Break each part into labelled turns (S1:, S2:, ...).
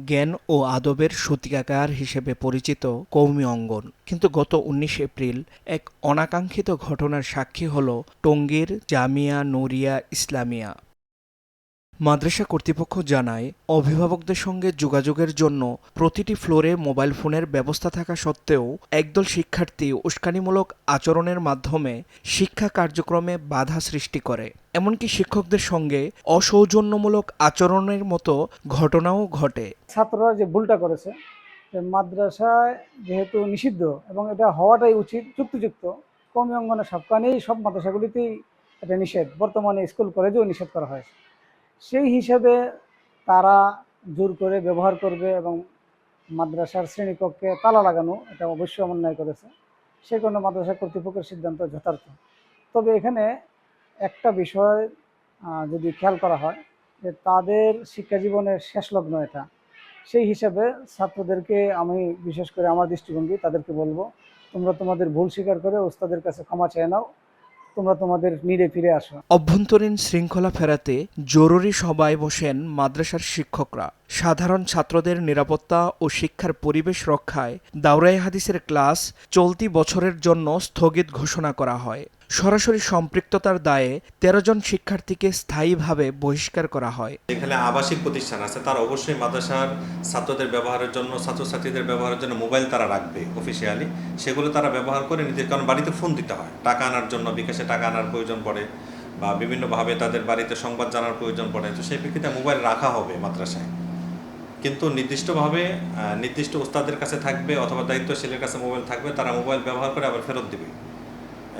S1: জ্ঞান ও আদবের সূতিকাগার হিসেবে পরিচিত কওমি অঙ্গন। কিন্তু গত ১৯ এপ্রিল এক অনাকাঙ্ক্ষিত ঘটনার সাক্ষী হল টঙ্গীর জামিয়া নূরিয়া ইসলামিয়া। মাদ্রাসা কর্তৃপক্ষ জানায়, অভিভাবকদের সঙ্গে যোগাযোগের জন্য প্রতিটি ফ্লোরে মোবাইল ফোনের ব্যবস্থা থাকা সত্ত্বেও একদল শিক্ষার্থী উস্কানিমূলক আচরণের মাধ্যমে শিক্ষা কার্যক্রমে বাধা সৃষ্টি করে। এমনকি শিক্ষকদের সঙ্গে অসৌজন্যমূলক আচরণের মতো ঘটনাও ঘটে।
S2: ছাত্ররা যে ভুলটা করেছে, মাদ্রাসায় যেহেতু নিষিদ্ধ এবং এটা হওয়াটাই উচিত, যুক্তিযুক্ত। কওমি অঙ্গনের সবখানেই, সব মাদ্রাসাগুলিতেই এটা নিষেধ। বর্তমানে স্কুল কলেজেও নিষেধ করা হয়েছে। সেই হিসেবে তারা জোর করে ব্যবহার করবে এবং মাদ্রাসার শ্রেণীকক্ষে তালা লাগানো, এটা অবশ্যই অন্যায় করেছে। সে কারণে মাদ্রাসা কর্তৃপক্ষের সিদ্ধান্ত যথার্থ। তবে এখানে একটা বিষয় যদি খেয়াল করা হয়, যে তাদের শিক্ষা জীবনের শেষ লগ্ন এটা। সেই হিসাবে ছাত্রদেরকে আমি বিশেষ করে আমার দৃষ্টিভঙ্গি, তাদেরকে বলবো, তোমরা তোমাদের ভুল স্বীকার করে ওস্তাদের কাছে ক্ষমা চেয়ে নাও, তোমরা তোমাদের নিরে ফিরে আসো।
S1: অভ্যন্তরীণ শৃঙ্খলা ফেরাতে জরুরি সভায় বসেন মাদ্রাসার শিক্ষকরা। সাধারণ ছাত্রদের নিরাপত্তা ও শিক্ষার পরিবেশ রক্ষায় দাওরায়ে হাদিসের ক্লাস চলতি বছরের জন্য স্থগিত ঘোষণা করা হয়। সরাসরি সম্পৃক্ততার দায়ে ১৩ জন শিক্ষার্থীকে স্থায়ীভাবে বহিষ্কার করা হয়।
S3: এখানে আবাসিক প্রতিষ্ঠান আছে, তারা অবশ্যই মাদ্রাসার ছাত্রদের ব্যবহারের জন্য, ছাত্রছাত্রীদের ব্যবহারের জন্য মোবাইল তারা রাখবে অফিসিয়ালি। সেগুলো তারা ব্যবহার করে নিজের, কারণ বাড়িতে ফোন দিতে হয়, টাকা আনার জন্য, বিকাশে টাকা আনার প্রয়োজন পড়ে, বা বিভিন্নভাবে তাদের বাড়িতে সংবাদ জানার প্রয়োজন পড়ে। তো সেই প্রেক্ষিতে মোবাইল রাখা হবে মাদ্রাসায়, কিন্তু নির্দিষ্টভাবে নির্দিষ্ট ওস্তাদের কাছে থাকবে অথবা দায়িত্বশীলের কাছে মোবাইল থাকবে। তারা মোবাইল ব্যবহার করে আবার ফেরত দিবে।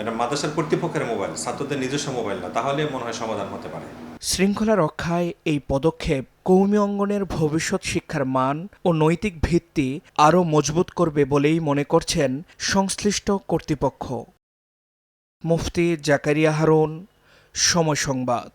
S3: এটা মাদ্রাসার কর্তৃপক্ষের মোবাইল, ছাত্রদের নিজস্ব মোবাইল না। তাহলে মনে হয় সমাধান হতে পারে।
S1: শৃঙ্খলা রক্ষায় এই পদক্ষেপ কওমি অঙ্গনের ভবিষ্যৎ শিক্ষার মান ও নৈতিক ভিত্তি আরও মজবুত করবে বলেই মনে করছেন সংশ্লিষ্ট কর্তৃপক্ষ। মুফতি জাকারিয়া হারুন, সময় সংবাদ।